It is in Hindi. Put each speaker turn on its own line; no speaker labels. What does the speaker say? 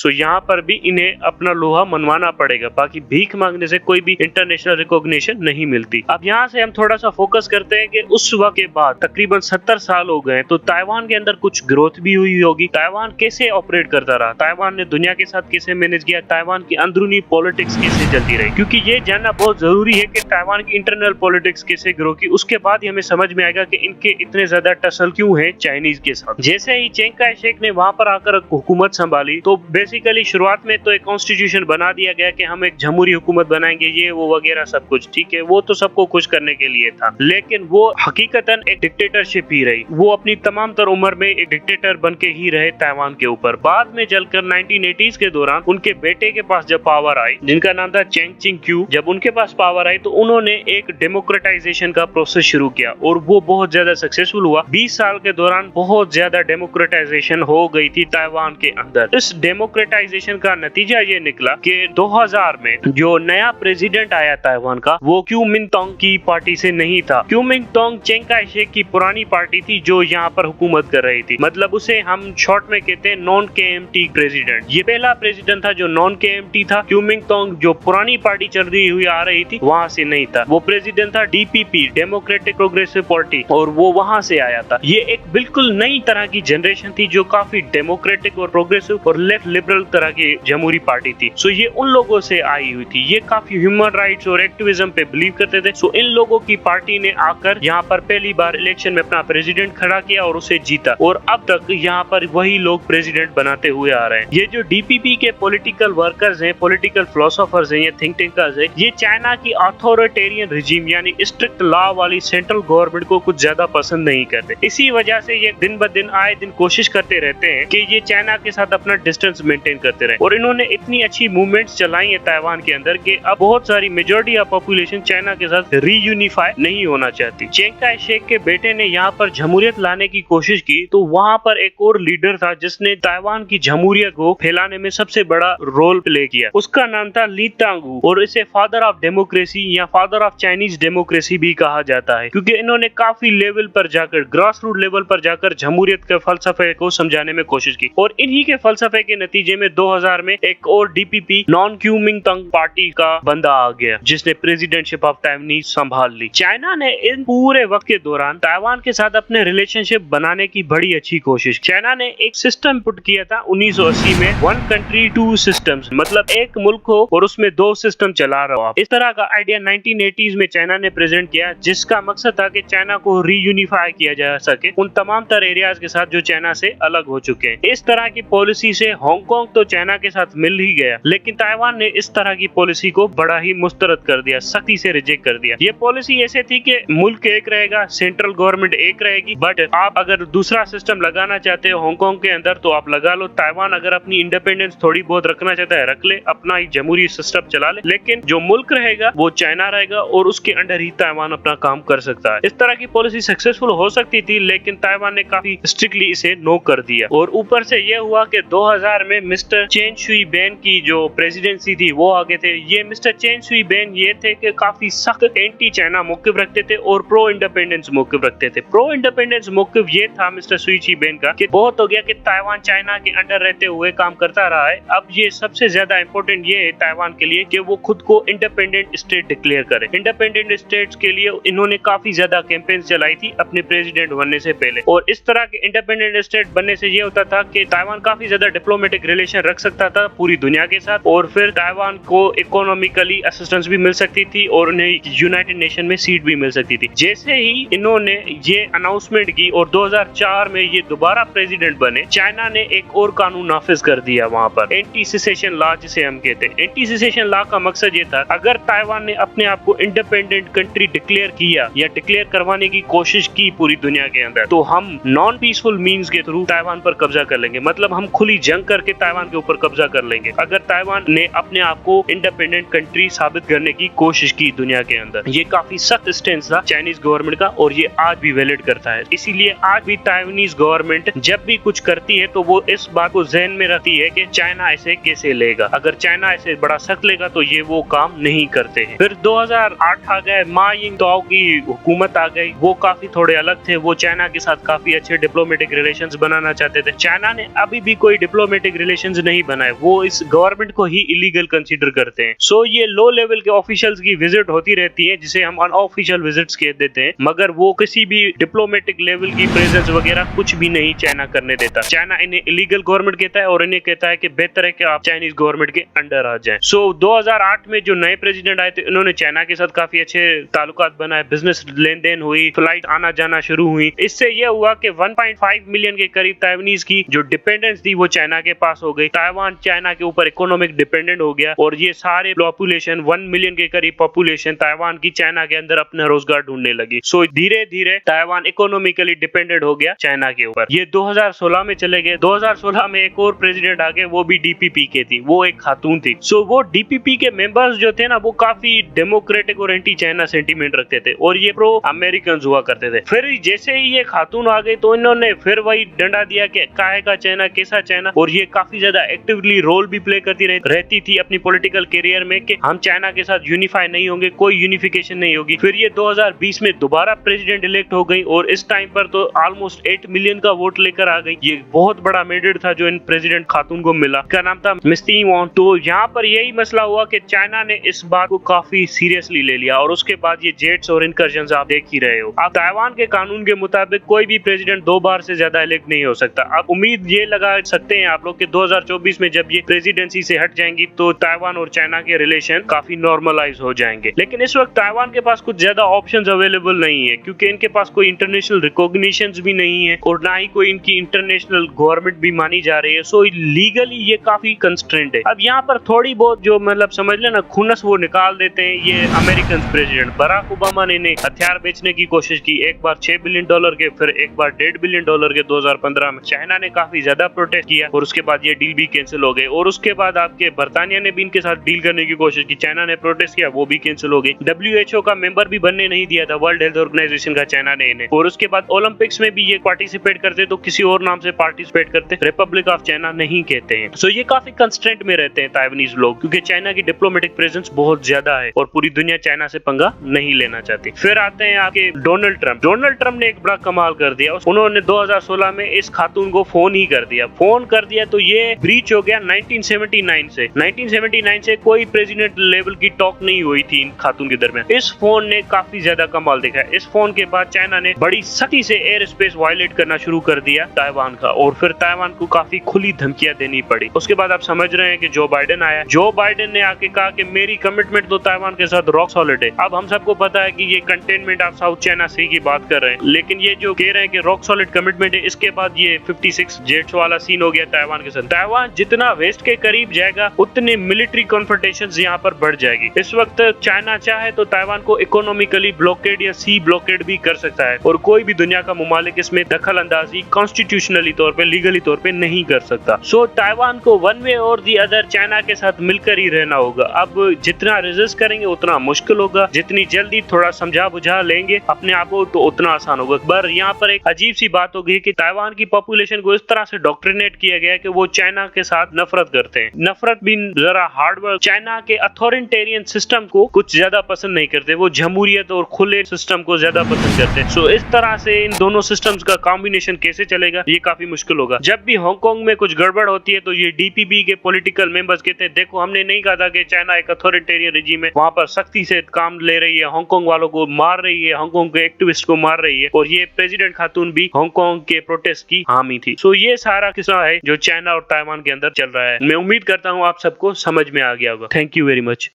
सो यहाँ पर भी इन्हें अपना लोहा मनवाना पड़ेगा, बाकी भीख मांगने से कोई भी इंटरनेशनल रिकॉग्निशन नहीं मिलती। अब यहाँ से हम थोड़ा सा फोकस करते हैं कि उस वक्त के बाद तकरीबन 70 साल हो गए, तो ताइवान के अंदर कुछ ग्रोथ भी हुई होगी। ताइवान कैसे ऑपरेट करता रहा, ताइवान ने दुनिया के साथ कैसे मैनेज किया, ताइवान की अंदरूनी पॉलिटिक्स कैसे चलती रही, क्योंकि ये जानना बहुत जरूरी है कि ताइवान की इंटरनल पॉलिटिक्स कैसे ग्रो की। उसके बाद ही हमें समझ में आएगा कि इनके इतने ज्यादा टसल क्यों है चाइनीज के साथ। जैसे ही चिंग काई शेक ने वहां पर आकर हुकूमत संभाली, तो बेसिकली शुरुआत में तो एक कॉन्स्टिट्यूशन बना दिया गया कि हम एक जमहूरी हुकूमत बनाएंगे, ये वो वगैरह सब कुछ ठीक है, वो तो सबको खुश करने के लिए था, लेकिन वो हकीकतन एक डिक्टेटरशिप ही रही। वो अपनी तमाम तर उम्र में एक डिक्टेटर बन के ही रहे ताइवान के ऊपर। बाद में चलकर 1980s के दौरान उनके बेटे के पास जब पावर आई, जिनका नाम था चेंग चिंग क्यू, जब उनके पास पावर आई तो उन्होंने एक डेमोक्रेटाइजेशन का प्रोसेस शुरू किया और वो बहुत ज्यादा सक्सेसफुल हुआ। 20 साल के दौरान बहुत ज्यादा डेमोक्रेटाइजेशन हो गई थी ताइवान के अंदर। इस डेमोक्रेटाइजेशन का नतीजा ये निकला कि 2000 में जो नया प्रेसिडेंट आया ताइवान का, वो क्यू मिंटोंग की पार्टी से नहीं था। क्यू मिंटोंग चिंग काई शेक की पुरानी पार्टी थी जो यहाँ पर हुकूमत कर रही थी, मतलब उसे हम शॉर्ट में कहते हैं नॉन केएमटी प्रेसिडेंट। ये पहला प्रेसिडेंट था जो नॉन केएमटी था। क्यू मिंटोंग जो पुरानी पार्टी चल रही हुई आ रही थी वहां से नहीं था, वो प्रेसिडेंट था डीपीपी, डेमोक्रेटिक प्रोग्रेसिव पार्टी, और वो वहां से आया था। ये एक बिल्कुल नई तरह की जनरेशन थी जो काफी डेमोक्रेटिक और प्रोग्रेसिव और लेफ्ट लिबरल तरह की जमहूरी पार्टी थी। सो ये उन लोगों से आई हुई थी। ये काफी ह्यूमन राइट्स और एक्टिविज्म पे बिलीव करते थे। सो इन लोगों की पार्टी ने आकर यहाँ पर पहली बार इलेक्शन में अपना प्रेसिडेंट खड़ा किया और उसे जीता, और अब तक यहाँ पर वही लोग प्रेसिडेंट बनाते हुए आ रहे हैं। ये जो डीपीपी के पॉलिटिकल वर्कर्स हैं, पॉलिटिकल फिलोसोफर्स हैं, ये थिंक टैंकर्स हैं, ये चाइना की अथॉरिटेरियन रिजीम यानी स्ट्रिक्ट लॉ वाली सेंट्रल गवर्नमेंट को कुछ ज्यादा पसंद नहीं करते। इसी वजह से ये दिन ब दिन आए दिन कोशिश करते रहते हैं कि ये चाइना के साथ अपना डिस्टेंस मेंटेन करते रहे, और इन्होंने इतनी अच्छी मूवमेंट्स चलाई है ताइवान के अंदर कि अब बहुत सारी मेजॉरिटी ऑफ पॉपुलेशन चाइना के साथ रीयूनिफाई नहीं होना चाहती। चिंग काई शेक के बेटे ने यहाँ पर जमहूरियत लाने की कोशिश की, तो वहाँ पर एक और लीडर था जिसने ताइवान की जमहूरियत को फैलाने में सबसे बड़ा रोल प्ले किया। उसका नाम था ली तांगू, और इसे फादर ऑफ डेमोक्रेसी या फादर ऑफ चाइनीज डेमोक्रेसी भी कहा जाता है, क्योंकि इन्होंने काफी लेवल पर जाकर, ग्रास रूट लेवल पर जाकर जमहूरियत के फलसफे को समझाने में कोशिश की, और इन्हीं के फलसफे के नतीजे में 2000 में एक और डीपीपी नॉन क्यूमिंगतंग पार्टी का बंदा आ गया जिसने प्रेसिडेंटशिप ऑफ ताइवान संभाल ली। चाइना ने इन पूरे वक्त के दौरान ताइवान के साथ अपने रिलेशनशिप बनाने की बड़ी अच्छी कोशिश। चाइना ने एक सिस्टम पुट किया था 1980 में, 1 कंट्री 2 सिस्टम्स, मतलब एक मुल्क हो और उसमें 2 सिस्टम चला रहा हो आप। इस तरह का आइडिया 1980s में चाइना ने प्रेजेंट किया, जिसका मकसद था कि चाइना को रीयूनिफाई किया जा सके उन तमाम तर एरियाज के साथ जो चाइना से अलग हो चुके हैं। इस तरह की पॉलिसी से हांगकांग तो चाइना के साथ मिल ही गया, लेकिन ताइवान ने इस तरह की पॉलिसी को बड़ा ही मुस्तरद कर दिया, सख्ती से रिजेक्ट कर दिया। ये पॉलिसी ऐसे थी कि मुल्क एक रहेगा, सेंट्रल गवर्नमेंट एक रहेगी, बट आप अगर दूसरा सिस्टम लगाना चाहते हो हांगकांग के अंदर तो आप लगा लो। ताइवान अगर अपनी इंडिपेंडेंस थोड़ी बहुत रखना चाहता है रख ले, अपना ही जमहूरी सिस्टम चला ले, लेकिन जो मुल्क रहेगा वो चाइना रहेगा और उसके अंडर ही ताइवान अपना काम कर सकता है। इस तरह की पॉलिसी सक्सेसफुल हो सकती थी, लेकिन ताइवान ने काफी स्ट्रिक्टली इसे नो कर दिया। और ऊपर से ये हुआ कि 2000 में मिस्टर चेन शुई बेन की जो प्रेसिडेंसी थी वो आगे थे। ये मिस्टर चेन शुई बेन ये थे कि काफी सख्त एंटी चाइना मौकिफ रखते थे और प्रो इंडिपेंडेंस मौकिफ रखते थे। प्रो इंडिपेंडेंस मौकिफ ये था मिस्टर शुई ची बेन का कि बहुत हो गया कि ताइवान चाइना के अंडर रहते हुए काम करता रहा है, अब ये सबसे ज्यादा इंपॉर्टेंट ये है ताइवान के लिए कि वो खुद को इंडिपेंडेंट स्टेट डिक्लेयर करे। इंडिपेंडेंट स्टेट्स के लिए इन्होंने काफी ज्यादा कैंपेन चलाई थी अपने प्रेसिडेंट बनने से पहले, और इस तरह के इंडिपेंडेंट स्टेट बनने से ये होता था कि ताइवान काफी ज्यादा डिप्लोमेटिक रिलेशन रख सकता था पूरी दुनिया के साथ, और फिर ताइवान को इकोनॉमिकली असिस्टेंस भी मिल सकती थी और उन्हें यूनाइटेड नेशन में सीट भी मिल सकती थी। जैसे ही इन्होंने ये अनाउंसमेंट की और 2004 में ये दोबारा प्रेसिडेंट बने, चाइना ने एक और कानून नाफिज कर दिया वहाँ पर, एंटी सेसेशन लॉ जिसे हम कहते हैं। एंटी सेसेशन लॉ का मकसद ये था, अगर ताइवान ने अपने आप को इंडिपेंडेंट कंट्री डिक्लेयर किया या डिक्लेयर करवाने की कोशिश की पूरी दुनिया के अंदर, तो हम नॉन पीसफुल मीन्स के थ्रू ताइवान पर कब्जा कर लेंगे, मतलब हम खुली जंग करके ताइवान के ऊपर कब्जा कर लेंगे अगर ताइवान ने अपने आप को इंडिपेंडेंट कंट्री साबित करने की कोशिश की दुनिया के अंदर। ये काफी सख्त स्टैंड था चाइनीज गवर्नमेंट का, और ये आज भी वैलिड करता है। इसीलिए आज भी ताइवानीज गवर्नमेंट जब भी कुछ करती है तो वो इस बात को जहन में रखती है कि चाइना ऐसे कैसे लेगा, अगर चाइना ऐसे बड़ा सख्त लेगा तो ये वो काम नहीं करते हैं। फिर 2008 आ गए, मा यिंगदाओ की हुकूमत आ गई, वो काफी थोड़े अलग थे, वो चाइना के साथ काफी अच्छे डिप्लोमेटिक रिलेशंस बनाना चाहते थे। चाइना ने अभी भी कोई डिप्लोमेटिक रिलेशन रेगुलेशंस नहीं बनाए, वो इस गवर्नमेंट को ही इलीगल कंसीडर करते हैं। सो ये लो लेवल के ऑफिशियल्स की विजिट होती रहती है, जिसे हम अनऑफिशियल विजिट्स कह देते हैं, मगर वो किसी भी डिप्लोमेटिक लेवल की प्रेजेंस वगैरह कुछ भी नहीं चाइना करने देता। चाइना इन्हें इलीगल गवर्नमेंट कहता है और इन्हें कहता है कि बेहतर है कि आप चाइनीज गवर्नमेंट के अंडर आ जाएं। सो 2008 में जो नए प्रेसिडेंट आए थे, इन्होंने चाइना के साथ काफी अच्छे ताल्लुकात बनाए, बिजनेस लेन देन हुई, फ्लाइट आना जाना शुरू हुई। इससे यह हुआ कि 1.5 मिलियन के करीब ताइवानीज की जो डिपेंडेंस थी वो चाइना के पास हो गई। ताइवान चाइना के ऊपर इकोनॉमिक डिपेंडेंट हो गया और ये सारे पॉपुलेशन 1 मिलियन के करीब पॉपुलेशन ताइवान की चाइना के अंदर अपना रोजगार ढूंढने लगी। सो धीरे धीरे ताइवान इकोनॉमिकली डिपेंडेंट हो गया चाइना के ऊपर। ये 2016 में चले गए। 2016 में एक और प्रेसिडेंट आ गए, वो भी डीपीपी के थी, वो एक खातून थी। सो वो डीपीपी के मेंबर्स जो थे ना, वो काफी डेमोक्रेटिक और एंटी चाइना सेंटीमेंट रखते थे और ये प्रो अमेरिकन हुआ करते थे। फिर जैसे ही ये खातून आ गई तो इन्होंने फिर वही डंडा दिया कि काहे का चाइना, कैसा चाइना, और ये काफी ज्यादा एक्टिवली रोल भी प्ले करती रहती थी अपनी पॉलिटिकल करियर में कि हम चाइना के साथ यूनिफाई नहीं होंगे, कोई यूनिफिकेशन नहीं होगी। फिर ये 2020 में दोबारा प्रेसिडेंट इलेक्ट हो गई और इस टाइम पर तो ऑलमोस्ट 8 मिलियन का वोट लेकर आ गई। ये बहुत बड़ा मैंडेट था जो इन प्रेसिडेंट खातून को मिला। का नाम था मिस्टी वॉन। तो यहाँ पर यही मसला हुआ कि चाइना ने इस बात को काफी सीरियसली ले लिया और उसके बाद ये जेट्स और इनकर्जन्स आप देख ही रहे हो। अब ताइवान के कानून के मुताबिक कोई भी प्रेसिडेंट 2 बार से ज्यादा इलेक्ट नहीं हो सकता। अब उम्मीद ये लगा सकते हैं आप लोग कि 2024 में जब ये प्रेसिडेंसी से हट जाएंगी तो ताइवान और चाइना के रिलेशन काफी नॉर्मलाइज हो जाएंगे। लेकिन इस वक्त ताइवान के पास कुछ ज्यादा ऑप्शंस अवेलेबल नहीं है, क्योंकि इनके पास कोई इंटरनेशनल रिकॉग्निशंस भी नहीं है और ना ही कोई इनकी इंटरनेशनल गवर्नमेंट भी मानी जा रही है। सो लीगली ये काफी कंस्ट्रेंट है। अब यहाँ पर थोड़ी बहुत जो मतलब समझ लेना खुन्नस वो निकाल देते हैं ये अमेरिकन प्रेसिडेंट। बराक ओबामा ने हथियार बेचने की कोशिश की, एक बार $6 बिलियन के, फिर एक बार $1.5 बिलियन के 2015 में। चाइना ने काफी ज्यादा प्रोटेस्ट किया और उसके बाद ये डील भी कैंसिल हो गई। और उसके बाद आपके बर्तानिया ने भी इनके साथ डील करने की कोशिश की, चाइना ने प्रोटेस्ट किया, वो भी कैंसिल हो गई। WHO का मेंबर भी बनने नहीं दिया था, वर्ल्ड हेल्थ ऑर्गेनाइजेशन का, चाइना ने इन्हें। और उसके बाद ओलंपिक्स में भी ये पार्टिसिपेट करते तो किसी और नाम से पार्टिसिपेट करते, रिपब्लिक ऑफ चाइना नहीं कहते हैं। सो ये काफी कंस्ट्रेंट में रहते हैं ताइवानीज लोग, क्योंकि चाइना की डिप्लोमेटिक प्रेजेंस बहुत ज्यादा है और पूरी दुनिया चाइना से पंगा नहीं लेना चाहती। फिर आते हैं आपके डोनाल्ड ट्रंप। डोनाल्ड ट्रंप ने एक बड़ा कमाल कर दिया। उन्होंने 2016 में इस खातून को फोन ही कर दिया। फोन कर दिया तो ये ब्रीच हो गया 1979 से। 1979 से कोई प्रेसिडेंट लेवल की टॉक नहीं हुई थी इन खातून के दरमियान। इस फोन ने काफी ज्यादा कमाल देखा। इस फोन के बाद चाइना ने बड़ी सख्ती से एयर स्पेस वायलेट करना शुरू कर दिया ताइवान का, और फिर ताइवान को काफी खुली धमकियां देनी पड़ी। उसके बाद आप समझ रहे हैं कि जो बाइडेन आया। जो बाइडेन ने आके कहा कि मेरी कमिटमेंट तो ताइवान के साथ रॉक सॉलिड है। अब हम सबको पता है कि ये कंटेनमेंट ऑफ साउथ चाइना सी की बात कर रहे हैं, लेकिन ये जो कह रहे हैं कि रॉक सॉलिड कमिटमेंट है, इसके बाद ये 56 जेट्स वाला सीन हो गया ताइवान के साथ। ताइवान जितना वेस्ट के करीब जाएगा उतने मिलिट्री कॉन्फ्रंटेशंस यहाँ पर बढ़ जाएगी। इस वक्त चाइना चाहे तो ताइवान को इकोनॉमिकली ब्लॉकेड या सी ब्लॉकेड भी कर सकता है और कोई भी दुनिया का मुमालिक इसमें दखल अंदाजी कॉन्स्टिट्यूशनली तौर पे, लीगली तौर पे नहीं कर सकता। सो ताइवान को वन वे और दी अदर चाइना के साथ मिलकर ही रहना होगा। अब जितना रेजिस्ट करेंगे उतना मुश्किल होगा, जितनी जल्दी थोड़ा समझा बुझा लेंगे अपने आप को तो उतना आसान होगा। पर यहाँ पर एक अजीब सी बात होगी कि ताइवान की पॉपुलेशन को इस तरह से डॉक्ट्रिनेट किया गया है कि वो चाइना के साथ नफरत करते हैं। नफरत भी जरा हार्ड वर्क, चाइना के अथॉरिटेरियन सिस्टम को कुछ ज्यादा पसंद नहीं करते, वो जमहूरियत और खुले सिस्टम को ज्यादा पसंद करते हैं। सो इस तरह से इन दोनों सिस्टम्स का कॉम्बिनेशन कैसे चलेगा ये काफी मुश्किल होगा। जब भी हांगकांग में कुछ गड़बड़ होती है तो ये डीपीपी के पॉलिटिकल मेंबर्स कहते हैं देखो हमने नहीं कहा था कि चाइना एक अथॉरिटेरियन रेजिम है, वहां पर सख्ती से काम ले रही है, हांगकांग वालों को मार रही है, हांगकांग के एक्टिविस्ट को मार रही है, और ये प्रेसिडेंट खातून भी हांगकांग के प्रोटेस्ट की हामी थी। सो ये सारा किस्सा है जो चाइना और ताइवान के अंदर चल रहा है। मैं उम्मीद करता हूँ आप सबको समझ में आ गया होगा। Thank you very much.